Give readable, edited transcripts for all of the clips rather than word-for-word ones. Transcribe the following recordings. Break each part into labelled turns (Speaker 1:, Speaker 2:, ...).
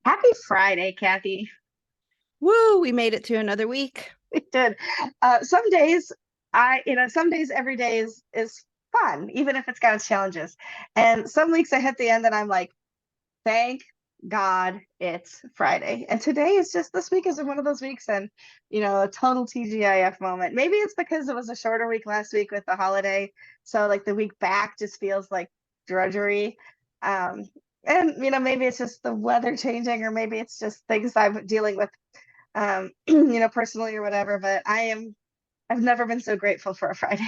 Speaker 1: Happy Friday, Kathy.
Speaker 2: Woo, we made it through another week.
Speaker 1: We did. Some days some days every day is fun, even if it's got its challenges. And some weeks I hit the end and I'm like, thank God it's Friday. And today is just this week is one of those weeks and a total TGIF moment. Maybe it's because it was a shorter week last week with the holiday. So like the week back just feels like drudgery. Um, and maybe it's just the weather changing, or maybe it's just things I'm dealing with personally or whatever, but I've never been so grateful for a Friday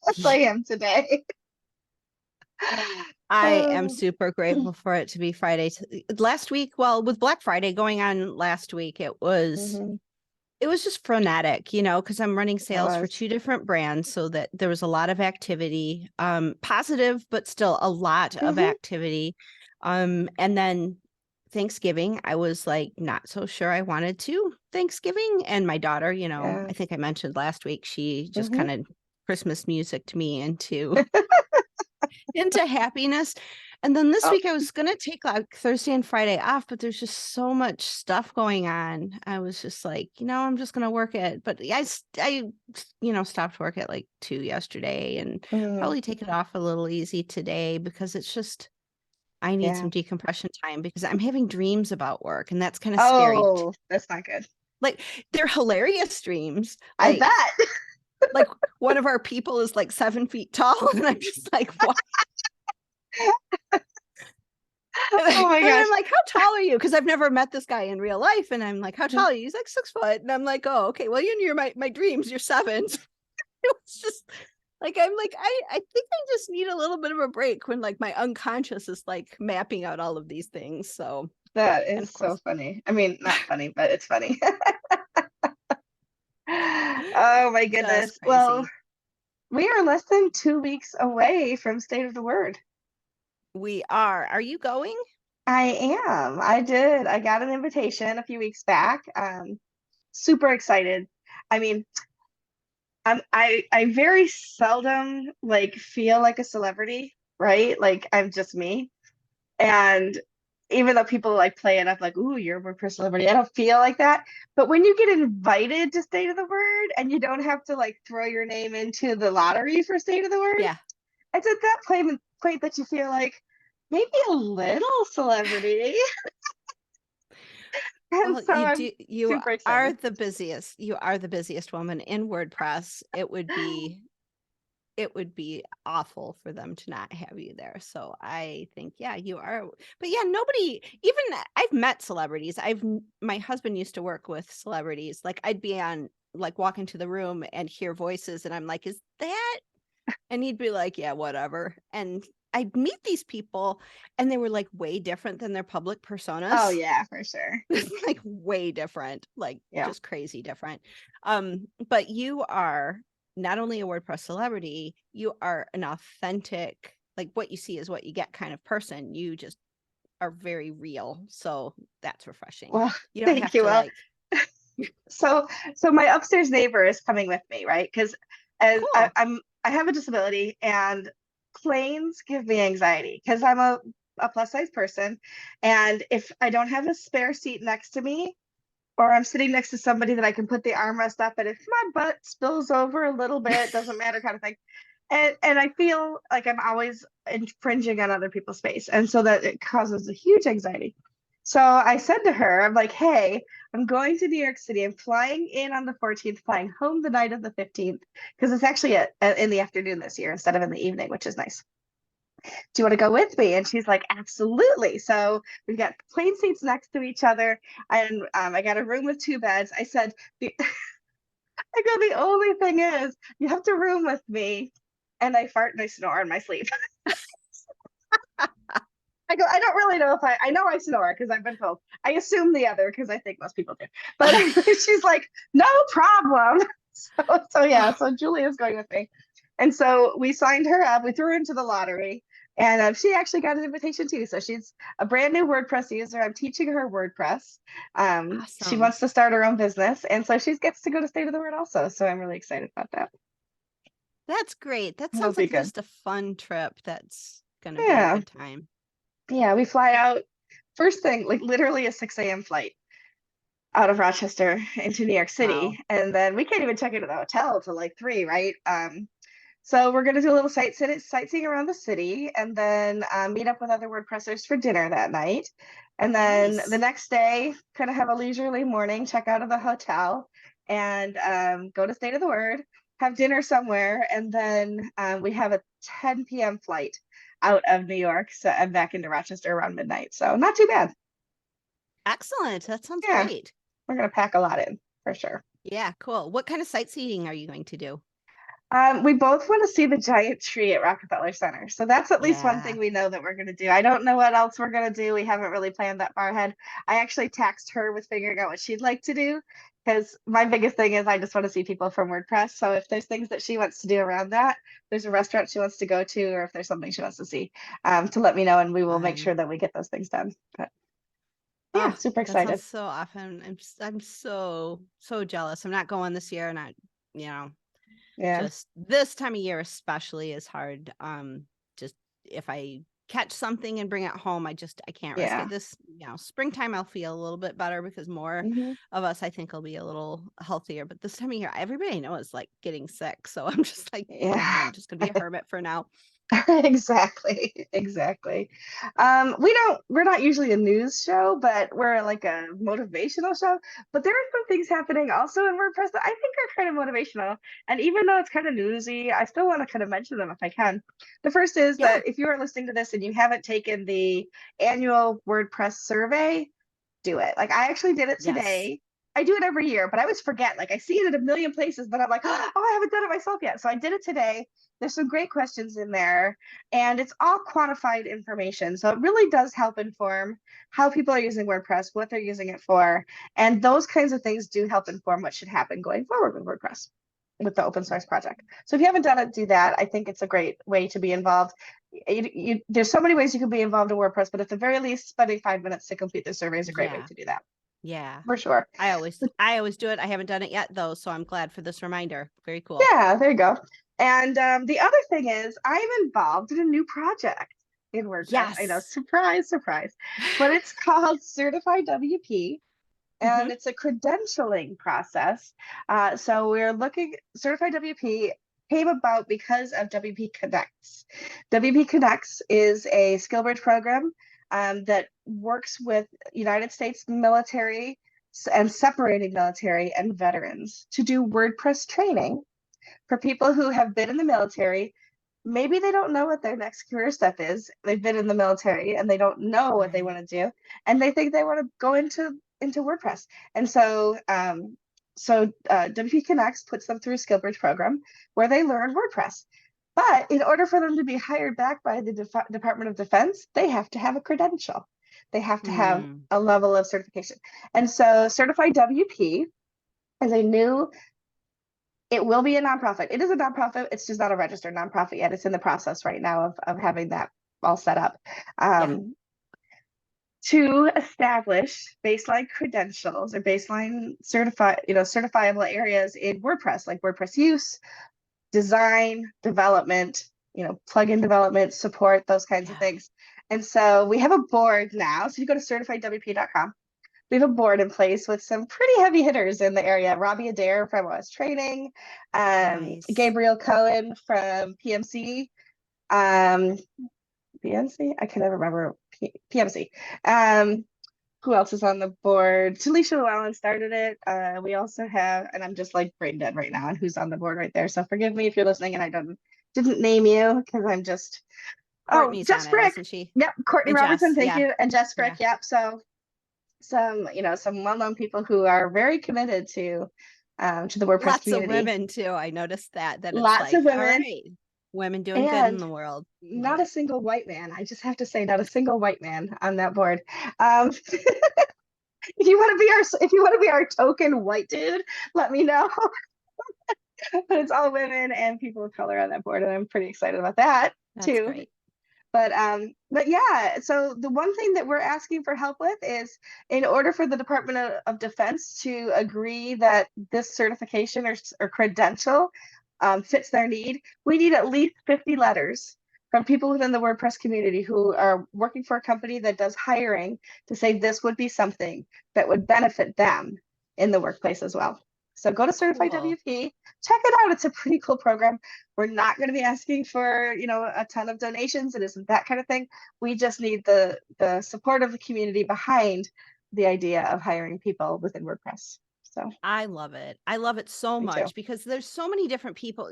Speaker 1: as I am today.
Speaker 2: I am
Speaker 1: Oh,
Speaker 2: super grateful for it to be Friday. Last week, well, with Black Friday going on last week,
Speaker 1: mhm.
Speaker 2: it was just frenetic, because I'm running
Speaker 1: It
Speaker 2: sales for
Speaker 1: was.
Speaker 2: two different brands, so that there was a lot of activity, positive, but still a lot of
Speaker 1: Hmm.
Speaker 2: activity. And then Thanksgiving, I was like not so sure I wanted to Thanksgiving. And my daughter,
Speaker 1: Yeah.
Speaker 2: I think I mentioned last week, she just
Speaker 1: Hmm.
Speaker 2: kind of Christmas music me into happiness. And then this
Speaker 1: Oh,
Speaker 2: week I was gonna take like Thursday and Friday off, but there's just so much stuff going on. I was just like, I'm just gonna work it. But I stopped work at like 2 yesterday and
Speaker 1: mm,
Speaker 2: probably take it off a little easy today because it's just I need
Speaker 1: yeah.
Speaker 2: some decompression time because I'm having dreams about work and that's kind of scary.
Speaker 1: Oh, that's not good.
Speaker 2: Like they're hilarious dreams.
Speaker 1: I
Speaker 2: Like
Speaker 1: bet.
Speaker 2: like one of our people is like 7 feet tall, and I'm just like, what? And
Speaker 1: Oh my gosh.
Speaker 2: I'm like, how tall are you? Because I've never met this guy in real life. And I'm like, how tall are you? He's like 6 foot. And I'm like, oh, okay. Well, you're my dreams. You're seven. It was just I'm like, I think I just need a little bit of a break when like my unconscious is like mapping out all of these things. So,
Speaker 1: That
Speaker 2: and
Speaker 1: is
Speaker 2: of
Speaker 1: so
Speaker 2: course,
Speaker 1: funny. I mean, not funny, but it's funny. Oh my
Speaker 2: just
Speaker 1: goodness. Well,
Speaker 2: crazy.
Speaker 1: we are less than 2 weeks away from State of the Word.
Speaker 2: We are. Are you going?
Speaker 1: I am. I did. I got an invitation a few weeks back. Super excited. I mean, I very seldom like feel like a celebrity, right? Like I'm just me. And even though people like play it up like, ooh, you're a WordPress celebrity, I don't feel like that. But when you get invited to State of the Word and you don't have to like throw your name into the lottery for State of the Word,
Speaker 2: Yeah.
Speaker 1: it's at that point that you feel like maybe a little celebrity. And
Speaker 2: Well,
Speaker 1: so I'm
Speaker 2: you
Speaker 1: super
Speaker 2: are
Speaker 1: excited.
Speaker 2: the busiest. You are the busiest woman in WordPress. It would be awful for them to not have you there. So I think, yeah, you are. But yeah, nobody, even I've met celebrities. My husband used to work with celebrities. Like I'd be on, like walk into the room and hear voices, and I'm like, is that? And he'd be like, yeah, whatever. And I'd meet these people, and they were like way different than their public
Speaker 1: Oh
Speaker 2: personas.
Speaker 1: yeah, for sure.
Speaker 2: Like way different, like
Speaker 1: Yeah.
Speaker 2: just crazy different. But you are not only a WordPress celebrity, you are an authentic, like what you see is what you get kind of person. You just are very real. So that's refreshing.
Speaker 1: Well,
Speaker 2: You don't
Speaker 1: thank
Speaker 2: have
Speaker 1: you.
Speaker 2: to
Speaker 1: Well,
Speaker 2: like,
Speaker 1: so my upstairs neighbor is coming with me, right? Because as
Speaker 2: cool.
Speaker 1: I have a disability and planes give me anxiety because I'm a plus size person. And if I don't have a spare seat next to me, or I'm sitting next to somebody that I can put the armrest up, and if my butt spills over a little bit, doesn't matter kind of thing. And I feel like I'm always infringing on other people's space. And so that it causes a huge anxiety. So I said to her, I'm like, hey, I'm going to New York City. I'm flying in on the 14th, flying home the night of the 15th, because it's actually in the afternoon this year instead of in the evening, which is nice. Do you want to go with me? And she's like, absolutely. So we've got plane seats next to each other. And I got a room with two beds. I said, I go, the only thing is you have to room with me. And I fart and I snore in my sleep. I go, I don't really know if I know I snore because I've been told. I assume the other because I think most people do. But she's like, no problem. So yeah, so Julia's going with me. And so we signed her up. We threw her into the lottery. And she actually got an invitation too. So she's a brand new WordPress user. I'm teaching her WordPress. She
Speaker 2: Awesome.
Speaker 1: wants to start her own business. And so she gets to go to State of the Word also. So I'm really excited about that.
Speaker 2: That's great. That
Speaker 1: It'll
Speaker 2: sounds
Speaker 1: be
Speaker 2: like
Speaker 1: good.
Speaker 2: just a fun trip. That's going to be a
Speaker 1: Yeah.
Speaker 2: good time.
Speaker 1: Yeah. We fly out. first thing, like literally a 6 a.m. flight out of Rochester into New York
Speaker 2: Wow.
Speaker 1: City. And then we can't even check into the hotel till like 3, right? So we're gonna do a little sightseeing around the city, and then meet up with other WordPressers for dinner that night. And then the
Speaker 2: Nice.
Speaker 1: next day, kind of have a leisurely morning, check out of the hotel, and go to State of the Word, have dinner somewhere, and then we have a 10 p.m. flight out of New York, so I'm back into Rochester around midnight. So not too bad.
Speaker 2: Excellent. That sounds
Speaker 1: Yeah,
Speaker 2: great.
Speaker 1: we're gonna pack a lot in for sure.
Speaker 2: Yeah, cool. What kind of sightseeing are you going to do?
Speaker 1: We both want to see the giant tree at Rockefeller Center. So that's at least one
Speaker 2: Yeah.
Speaker 1: thing we know that we're going to do. I don't know what else we're going to do. We haven't really planned that far ahead. I actually taxed her with figuring out what she'd like to do because my biggest thing is I just want to see people from WordPress. So if there's things that she wants to do around that, there's a restaurant she wants to go to, or if there's something she wants to see, to let me know, and we will make
Speaker 2: Fun.
Speaker 1: sure that we get those things done. But yeah,
Speaker 2: Oh,
Speaker 1: super
Speaker 2: that sounds
Speaker 1: excited.
Speaker 2: so often. I'm so jealous. I'm not going this year, and you know,
Speaker 1: Yeah.
Speaker 2: just this time of year especially is hard. Just if I catch something and bring it home, I can't risk
Speaker 1: Yeah.
Speaker 2: it. This, springtime I'll feel a little bit better because more
Speaker 1: Hmm.
Speaker 2: of us I think will be a little healthier. But this time of year, everybody I know is like getting sick. So I'm just like, nah,
Speaker 1: Yeah.
Speaker 2: I'm just gonna be a hermit for now.
Speaker 1: Exactly, exactly. We're not usually a news show, but we're like a motivational show. But there are some things happening also in WordPress that I think are kind of motivational. And even though it's kind of newsy, I still want to kind of mention them if I can. The first is
Speaker 2: Yeah.
Speaker 1: that if you are listening to this and you haven't taken the annual WordPress survey, do it. Like I actually did it
Speaker 2: Yes.
Speaker 1: today. I do it every year, but I always forget. Like I see it in a million places, but I'm like, oh, I haven't done it myself yet. So I did it today. There's some great questions in there, and it's all quantified information. So it really does help inform how people are using WordPress, what they're using it for, and those kinds of things do help inform what should happen going forward with WordPress with the open source project. So if you haven't done it, do that. I think it's a great way to be involved. There's so many ways you can be involved in WordPress, but at the very least, spending 5 minutes to complete the survey is a great way
Speaker 2: Yeah.
Speaker 1: to do that
Speaker 2: Yeah.
Speaker 1: for sure.
Speaker 2: I always do it. I haven't done it yet though, so I'm glad for this reminder. Very cool.
Speaker 1: Yeah, there you go. And the other thing is, I'm involved in a new project in WordPress. I know,
Speaker 2: Yes.
Speaker 1: surprise, surprise, but it's called Certified WP,
Speaker 2: Hmm.
Speaker 1: and it's a credentialing process. So we're looking, Certified WP came about because of WP Connects. WP Connects is a skill bridge program that works with United States military and separating military and veterans to do WordPress training for people who have been in the military. Maybe they don't know what their next career step is. They've been in the military and they don't know what they
Speaker 2: Right.
Speaker 1: want to do, and they think they want to go into WordPress. And so WP Connects puts them through a skill bridge program where they learn WordPress. But in order for them to be hired back by the Department of Defense, they have to have a credential. They have to have
Speaker 2: Hmm.
Speaker 1: a level of certification. And so Certified WP is a new, it will be a nonprofit. It is a nonprofit. It's just not a registered nonprofit yet. It's in the process right now of having that all set up.
Speaker 2: Yeah.
Speaker 1: Um, to establish baseline credentials or baseline certifiable areas in WordPress, like WordPress use, design, development, plugin development, support, those kinds of
Speaker 2: Yeah.
Speaker 1: things. And so we have a board now. So you go to certifiedwp.com. We have a board in place with some pretty heavy hitters in the area. Robbie Adair from OS Training,
Speaker 2: Nice.
Speaker 1: Gabriel Cohen from PMC, um, PMC? I can never remember PMC. Who else is on the board? Talisha Llewellyn started it. We also have, and I'm just like brain dead right now on who's on the board right there. So forgive me if you're listening and I didn't name you because I'm just, oh,
Speaker 2: Courtney's
Speaker 1: Jess
Speaker 2: on it,
Speaker 1: Frick.
Speaker 2: isn't she?
Speaker 1: Yep, Courtney
Speaker 2: And Jess.
Speaker 1: Robertson, thank
Speaker 2: Yeah.
Speaker 1: you. And Jess Frick,
Speaker 2: Yeah.
Speaker 1: yep. So some well-known people who are very committed to the WordPress
Speaker 2: Lots of
Speaker 1: community.
Speaker 2: women too. I noticed that it's
Speaker 1: Lots
Speaker 2: like,
Speaker 1: of
Speaker 2: all
Speaker 1: women
Speaker 2: right, women doing good in
Speaker 1: and
Speaker 2: the world. Love
Speaker 1: not a
Speaker 2: it.
Speaker 1: single white man. I just have to say, not a single white man on that board. If you want to be our token white dude, let me know. But it's all women and people of color on that board, and I'm pretty excited about that
Speaker 2: That's
Speaker 1: too.
Speaker 2: great.
Speaker 1: But yeah, so the one thing that we're asking for help with is, in order for the Department of Defense to agree that this certification or credential fits their need, we need at least 50 letters from people within the WordPress community who are working for a company that does hiring to say this would be something that would benefit them in the workplace as well. So go to Certified
Speaker 2: Cool.
Speaker 1: WP, check it out. It's a pretty cool program. We're not going to be asking for, a ton of donations. It isn't that kind of thing. We just need the support of the community behind the idea of hiring people within WordPress. So
Speaker 2: I love it. I love it so
Speaker 1: me too.
Speaker 2: much because there's so many different people,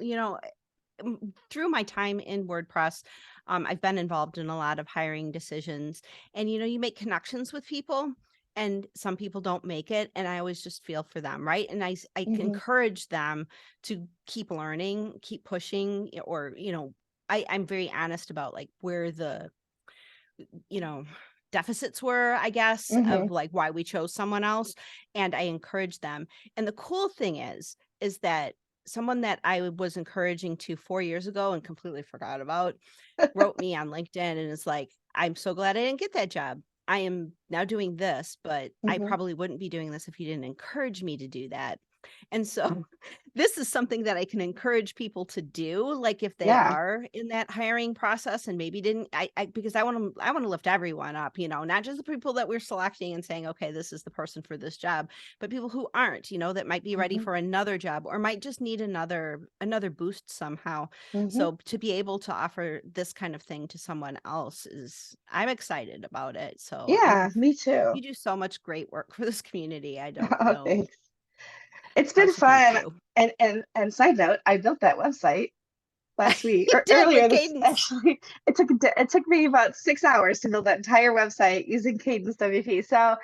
Speaker 2: through my time in WordPress, I've been involved in a lot of hiring decisions, and you make connections with people, and some people don't make it, and I always just feel for them, right? And I
Speaker 1: Mhm.
Speaker 2: encourage them to keep learning, keep pushing, or I'm very honest about like where the you know, deficits were, I guess, of
Speaker 1: Mhm.
Speaker 2: like why we chose someone else. And I encouraged them. And the cool thing is that someone that I was encouraging to 4 years ago and completely forgot about wrote me on LinkedIn and is like, I'm so glad I didn't get that job. I am now doing this, but I
Speaker 1: Mhm.
Speaker 2: probably wouldn't be doing this if you didn't encourage me to do that. And so this is something that I can encourage people to do, like if they
Speaker 1: Yeah.
Speaker 2: are in that hiring process and maybe didn't I because I want to lift everyone up, not just the people that we're selecting and saying, okay, this is the person for this job, but people who aren't, that might be ready
Speaker 1: Mhm.
Speaker 2: for another job or might just need another boost somehow.
Speaker 1: Mhm.
Speaker 2: So to be able to offer this kind of thing to someone else I'm excited about it. So
Speaker 1: Yeah, me
Speaker 2: you
Speaker 1: too.
Speaker 2: do so much great work for this community. I don't
Speaker 1: Oh,
Speaker 2: know
Speaker 1: thanks. It's
Speaker 2: how
Speaker 1: been
Speaker 2: to thank
Speaker 1: fun.
Speaker 2: you.
Speaker 1: And side note, I built that website last week
Speaker 2: You
Speaker 1: or
Speaker 2: did with
Speaker 1: earlier this
Speaker 2: Cadence.
Speaker 1: actually. It took me about 6 hours to build that entire website using Cadence WP. So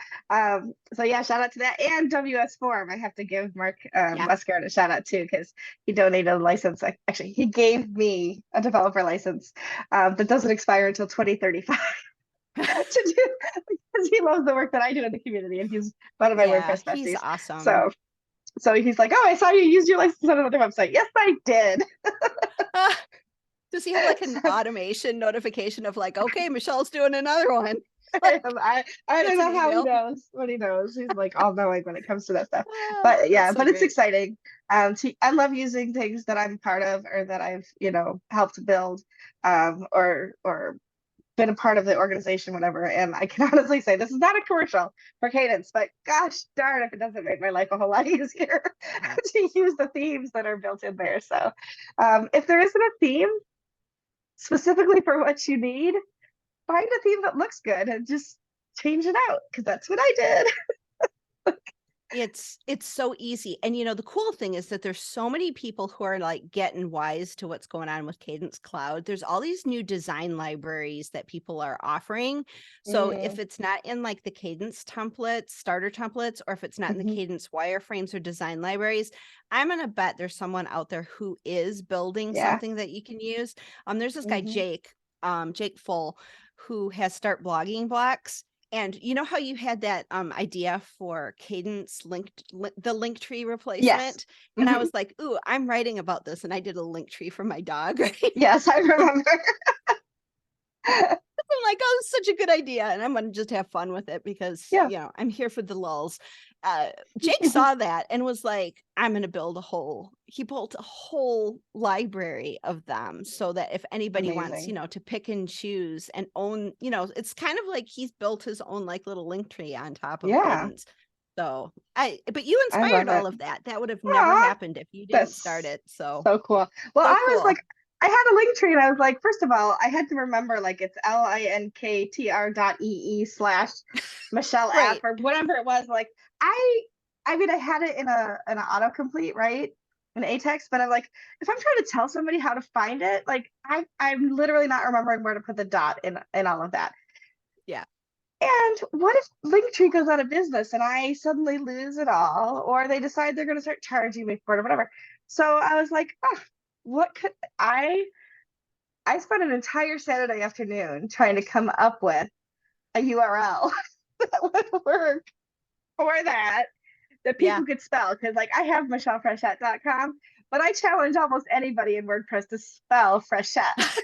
Speaker 1: yeah, shout out to that and WS Form. I have to give Mark
Speaker 2: Yeah.
Speaker 1: Muscard a shout out too because he donated a license. Actually, he gave me a developer license that doesn't expire until 2035 to do because he loves the work that I do in the community and he's one of my
Speaker 2: Yeah,
Speaker 1: WordPress
Speaker 2: he's
Speaker 1: besties.
Speaker 2: awesome.
Speaker 1: So he's like, "Oh, I saw you use your license on another website." Yes, I did.
Speaker 2: Ah, does he have like an automation notification of like, okay, Michelle's doing another one? Like
Speaker 1: I don't
Speaker 2: gets an
Speaker 1: know how he
Speaker 2: email.
Speaker 1: knows, but he knows. He's like all knowing when it comes to that stuff.
Speaker 2: Ah,
Speaker 1: But
Speaker 2: that's
Speaker 1: yeah,
Speaker 2: so
Speaker 1: but it's
Speaker 2: great.
Speaker 1: exciting. I love using things that I'm part of or that I've helped build, or been a part of the organization, whatever. And I can honestly say this is not a commercial for Cadence, but gosh darn if it doesn't make my life a whole lot easier
Speaker 2: Yeah.
Speaker 1: to use the themes that are built in there. So if there isn't a theme specifically for what you need, find a theme that looks good and just change it out because that's what I did.
Speaker 2: It's so easy. And the cool thing is that there's so many people who are like getting wise to what's going on with Cadence Cloud. There's all these new design libraries that people are offering. So if
Speaker 1: Mm,
Speaker 2: it's not in like the Cadence templates, starter templates, or if it's not in the
Speaker 1: mhm.
Speaker 2: Cadence wireframes or design libraries, I'm gonna bet there's someone out there who is building
Speaker 1: Yeah.
Speaker 2: something that you can use. There's this guy
Speaker 1: Hmm.
Speaker 2: Jake Full, who has Start Blogging Blocks, and you know how you had that idea for Cadence the link tree
Speaker 1: Yes.
Speaker 2: replacement? And I
Speaker 1: Hmm.
Speaker 2: was like, ooh, I'm writing about this. And I did a link tree for my dog, right?
Speaker 1: Yes, I remember.
Speaker 2: I'm like, oh, it's such a good idea. And I'm gonna just have fun with it because
Speaker 1: Yeah.
Speaker 2: I'm here for the lulls. Jake saw that and was like, I'm gonna build he built a whole library of them so that if anybody wants,
Speaker 1: Amazing.
Speaker 2: to pick and choose and own, it's kind of like he's built his own like little link tree on top of
Speaker 1: Yeah,
Speaker 2: Cadence. So but you
Speaker 1: I
Speaker 2: inspired
Speaker 1: love
Speaker 2: all
Speaker 1: it.
Speaker 2: of that. That would have never
Speaker 1: Aw,
Speaker 2: happened if you didn't start
Speaker 1: that's
Speaker 2: it. So
Speaker 1: so cool. Well,
Speaker 2: so
Speaker 1: I was like,
Speaker 2: cool.
Speaker 1: I had a link tree and I was like, first of all, I had to remember like it's linktr.ee/ Michelle F
Speaker 2: Right.
Speaker 1: or whatever it was. Like I I mean I had it in an autocomplete, right? In Atex, but I'm like, if I'm trying to tell somebody how to find it, like I'm literally not remembering where to put the dot in all of that.
Speaker 2: Yeah.
Speaker 1: And what if Linktree goes out of business and I suddenly lose it all, or they decide they're going to start charging me for it or whatever? So I was like, oh, what could I? I spent an entire Saturday afternoon trying to come up with a URL that would work for that
Speaker 2: Yeah.
Speaker 1: people could spell. Because like I have michellefrechette.com, but I challenge almost anybody in WordPress to spell Frechette.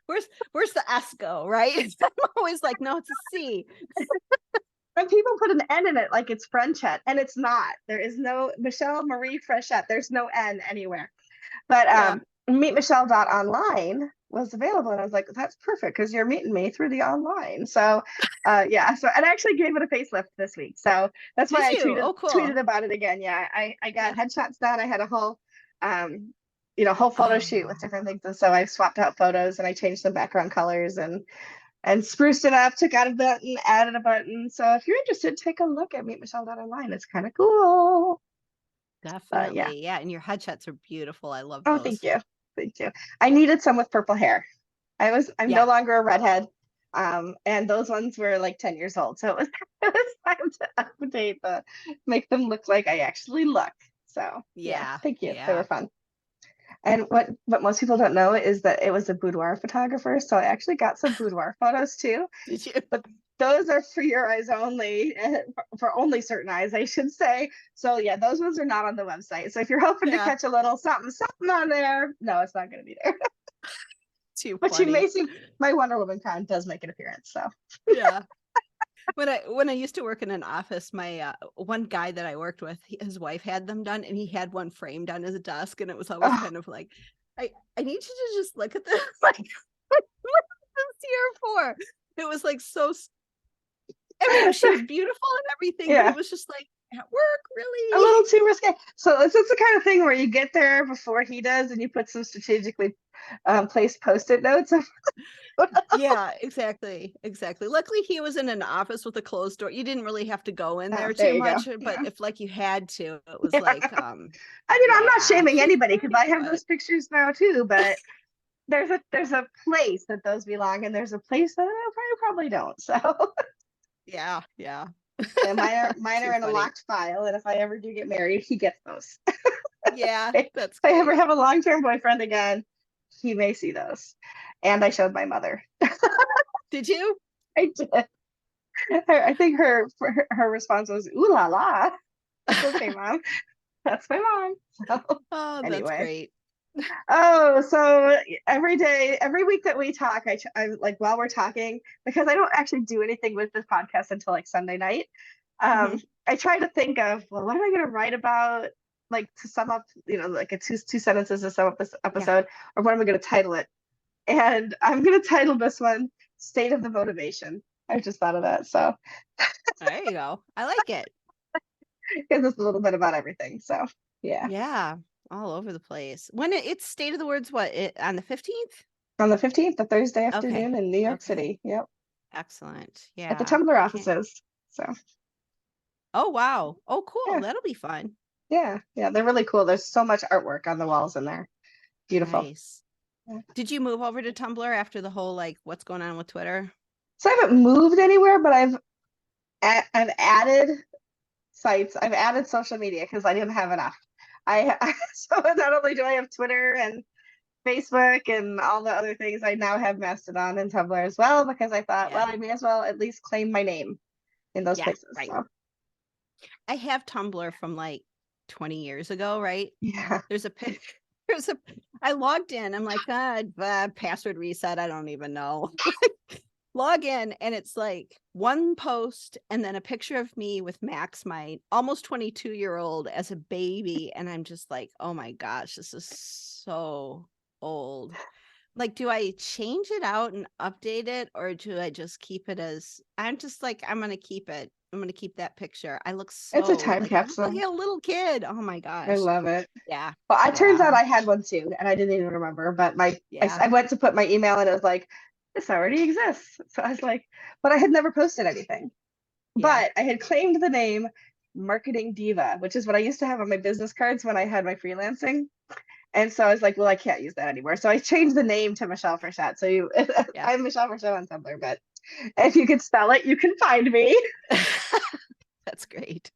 Speaker 2: Where's the S go, right? I'm always like, no, it's a C.
Speaker 1: And people put an N in it like it's Frenchette, and it's not. There is no Michelle Marie Frechette. There's no N anywhere. But
Speaker 2: Yeah.
Speaker 1: meetmichelle.online was available. And I was like, that's perfect because you're meeting me through the online. So yeah, so and I actually gave it a facelift this week. So that's
Speaker 2: Did
Speaker 1: why I
Speaker 2: you? Oh,
Speaker 1: tweeted
Speaker 2: cool.
Speaker 1: about it again. Yeah, I got
Speaker 2: Yeah.
Speaker 1: headshots done. I had a whole whole photo shoot with
Speaker 2: Oh,
Speaker 1: different things. And so I swapped out photos and I changed some background colors and spruced it up, took out a button, added a button. So if you're interested, take a look at meetmichelle.online. It's kind of cool. Yeah.
Speaker 2: definitely. Yeah. And your headshots are beautiful. I love
Speaker 1: Oh, thank
Speaker 2: those.
Speaker 1: you. Thank you. I needed some with purple hair. I'm no
Speaker 2: Yeah.
Speaker 1: longer a redhead. And those ones were like 10 years old. So it was time to update make them look like I actually look. So yeah,
Speaker 2: Yeah.
Speaker 1: thank you. They were
Speaker 2: Yeah.
Speaker 1: fun. And what most people don't know is that it was a boudoir photographer. So I actually got some boudoir photos too,
Speaker 2: Did you?
Speaker 1: but those are for your eyes only, for only certain eyes, I should say. So yeah, those ones are not on the website. So if you're hoping to
Speaker 2: Yeah.
Speaker 1: catch a little something on there, no, it's not going to be there.
Speaker 2: Too
Speaker 1: But you
Speaker 2: funny.
Speaker 1: may see my Wonder Woman con does make an appearance. So
Speaker 2: Yeah. When I used to work in an office, my one guy that I worked with, his wife had them done, and he had one framed on his desk, and it was always
Speaker 1: oh,
Speaker 2: kind of like, I need you to just look at this. Like, what is this here for? It was like I mean, she was beautiful and everything, but
Speaker 1: yeah,
Speaker 2: it was just like at work,
Speaker 1: a
Speaker 2: really?
Speaker 1: little too risque. So it's the kind of thing where you get there before he does, and you put some strategically placed post-it notes.
Speaker 2: Yeah, exactly, exactly. Luckily, he was in an office with a closed door. You didn't really have to go in there
Speaker 1: There
Speaker 2: too
Speaker 1: you go.
Speaker 2: much, but
Speaker 1: Yeah.
Speaker 2: if like you had to, it was
Speaker 1: Yeah.
Speaker 2: like,
Speaker 1: I'm not
Speaker 2: yeah,
Speaker 1: shaming
Speaker 2: she's
Speaker 1: anybody because I
Speaker 2: pretty,
Speaker 1: have
Speaker 2: but
Speaker 1: those pictures now too, but there's a place that those belong and there's a place that I probably don't. So
Speaker 2: yeah, yeah.
Speaker 1: and mine are
Speaker 2: Too
Speaker 1: in a
Speaker 2: funny.
Speaker 1: locked file, and if I ever do get married, he gets those.
Speaker 2: Yeah,
Speaker 1: If
Speaker 2: that's
Speaker 1: I ever
Speaker 2: great.
Speaker 1: have a long-term boyfriend again, he may see those. And I showed my mother.
Speaker 2: Did you?
Speaker 1: I did. I think her response was "Ooh la la." Like, okay, mom, that's my mom. So
Speaker 2: Oh, that's
Speaker 1: anyway,
Speaker 2: great.
Speaker 1: so every day, every week that we talk, I like while we're talking, because I don't actually do anything with this podcast until like Sunday night.
Speaker 2: Hmm.
Speaker 1: I try to think of, well, what am I going to write about, like to sum up, like a two sentences to sum up this
Speaker 2: Yeah,
Speaker 1: episode, or what am I going to title it? And I'm going to title this one "State of the Motivation." I just thought of that, so
Speaker 2: there you go. I like it.
Speaker 1: because it's a little bit about everything. So yeah,
Speaker 2: Yeah, all over the place. It's State of the Words, on the 15th?
Speaker 1: on the 15th, the Thursday
Speaker 2: Okay,
Speaker 1: afternoon in New York
Speaker 2: okay,
Speaker 1: City. Yep,
Speaker 2: excellent.
Speaker 1: at the
Speaker 2: Yeah,
Speaker 1: Tumblr
Speaker 2: I can't.
Speaker 1: offices. So
Speaker 2: Oh, wow. Oh, cool.
Speaker 1: yeah.
Speaker 2: That'll be fun.
Speaker 1: Yeah, they're really cool. There's so much artwork on the walls in there. Beautiful.
Speaker 2: Nice.
Speaker 1: Yeah.
Speaker 2: Did you move over to Tumblr after the whole like what's going on with Twitter?
Speaker 1: So I haven't moved anywhere, but I've added sites. I've added social media because I didn't have enough. So not only do I have Twitter and Facebook and all the other things, I now have Mastodon and Tumblr as well because I thought,
Speaker 2: Yeah.
Speaker 1: well, I may as well at least claim my name in those
Speaker 2: Yeah,
Speaker 1: places.
Speaker 2: right.
Speaker 1: So
Speaker 2: I have Tumblr from like 20 years ago, right?
Speaker 1: yeah.
Speaker 2: There's a pic. I logged in. I'm like, password reset. I don't even know. Log in, and it's like one post and then a picture of me with Max, my almost 22-year-old, as a baby. And I'm just like, oh my gosh, this is so old. Like, do I change it out and update it, or do I just keep it as I'm just like, I'm gonna keep it. I'm gonna keep that picture. I look
Speaker 1: It's a
Speaker 2: so
Speaker 1: time
Speaker 2: like I look like
Speaker 1: capsule.
Speaker 2: a little kid. Oh my
Speaker 1: I
Speaker 2: gosh.
Speaker 1: love it.
Speaker 2: Yeah.
Speaker 1: Well, it turns
Speaker 2: Yeah.
Speaker 1: out I had one too, and I didn't even remember. But
Speaker 2: Yeah.
Speaker 1: I went to put my email, and it was like, this already exists. So I was like, but I had never posted anything.
Speaker 2: Yeah.
Speaker 1: But I had claimed the name Marketing Diva, which is what I used to have on my business cards when I had my freelancing. And so I was like, well, I can't use that anymore. So I changed the name to Michelle Frechette. So
Speaker 2: Yeah.
Speaker 1: I'm Michelle Frechette on Tumblr, but if you could spell it, you can find me.
Speaker 2: That's great.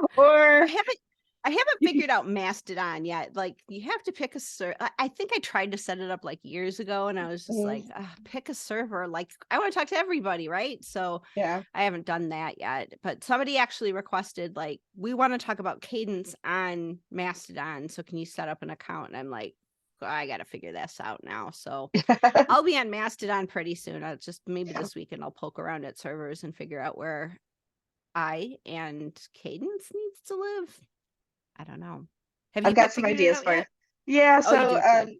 Speaker 2: I
Speaker 1: Or
Speaker 2: haven't I haven't
Speaker 1: you can,
Speaker 2: figured out Mastodon yet. Like, you have to pick a server. I think I tried to set it up like years ago, and I was just like, pick a server. Like, I want to talk to everybody, right? So
Speaker 1: yeah.
Speaker 2: I haven't done that yet. But somebody actually requested, like, we want to talk about cadence on Mastodon. So can you set up an account? And I'm like, I got to figure this out now. So I'll be on Mastodon pretty soon. I'll just maybe
Speaker 1: Yeah.
Speaker 2: this weekend I'll poke around at servers and figure out where I and Cadence needs to live. I don't know. Have
Speaker 1: I've
Speaker 2: you
Speaker 1: got some
Speaker 2: figured it
Speaker 1: ideas
Speaker 2: out
Speaker 1: for you.
Speaker 2: yet?
Speaker 1: Yeah,
Speaker 2: Oh, you
Speaker 1: so
Speaker 2: do?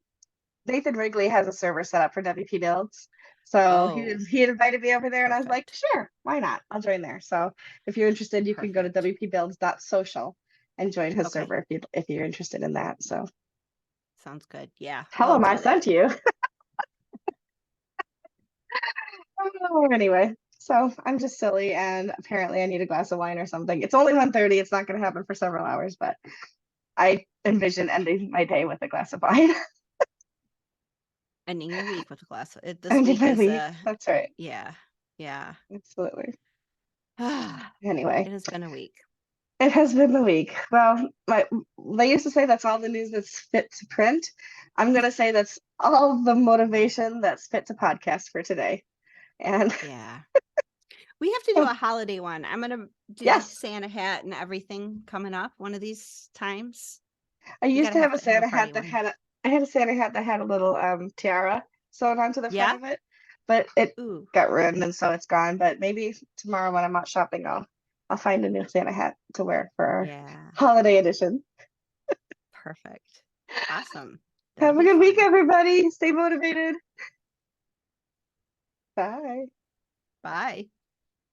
Speaker 2: Good.
Speaker 1: Nathan Wrigley has a server set up for WP Builds. So
Speaker 2: Oh,
Speaker 1: he invited me over there and I was like,
Speaker 2: perfect.
Speaker 1: sure, why not? I'll join there. So if you're interested, you can go to
Speaker 2: Perfect.
Speaker 1: wpbuilds.social and join his
Speaker 2: Okay.
Speaker 1: server if you're interested in that. So
Speaker 2: Sounds good. Yeah,
Speaker 1: tell
Speaker 2: we'll
Speaker 1: him I
Speaker 2: do
Speaker 1: sent
Speaker 2: that.
Speaker 1: you. Oh, anyway, so I'm just silly and apparently I need a glass of wine or something. It's only 1:30. It's not going to happen for several hours, but I envision ending my day with a glass of wine.
Speaker 2: Ending your week with a glass. This
Speaker 1: Ending
Speaker 2: week
Speaker 1: my
Speaker 2: is
Speaker 1: week. That's right.
Speaker 2: yeah, yeah.
Speaker 1: Absolutely.
Speaker 2: It
Speaker 1: Anyway,
Speaker 2: has been a week.
Speaker 1: it has been the week. Well, they used to say that's all the news that's fit to print. I'm gonna say that's all the motivation that's fit to podcast for today. And
Speaker 2: Yeah. We have to do a holiday one. I'm gonna do
Speaker 1: yes,
Speaker 2: Santa hat and everything coming up one of these times.
Speaker 1: I
Speaker 2: We
Speaker 1: used
Speaker 2: gotta
Speaker 1: to have a
Speaker 2: have a
Speaker 1: Santa hat
Speaker 2: party
Speaker 1: that
Speaker 2: one.
Speaker 1: I had a Santa hat that had a little tiara sewn onto the front
Speaker 2: Yeah?
Speaker 1: of it, but it
Speaker 2: Ooh,
Speaker 1: got ruined and so it's gone. But maybe tomorrow when I'm out shopping, I'll find a new Santa hat to wear for our
Speaker 2: yeah.
Speaker 1: holiday edition.
Speaker 2: Perfect. Awesome. That'll
Speaker 1: Have a
Speaker 2: be
Speaker 1: good week,
Speaker 2: fun.
Speaker 1: everybody. Stay motivated. Bye.
Speaker 2: Bye.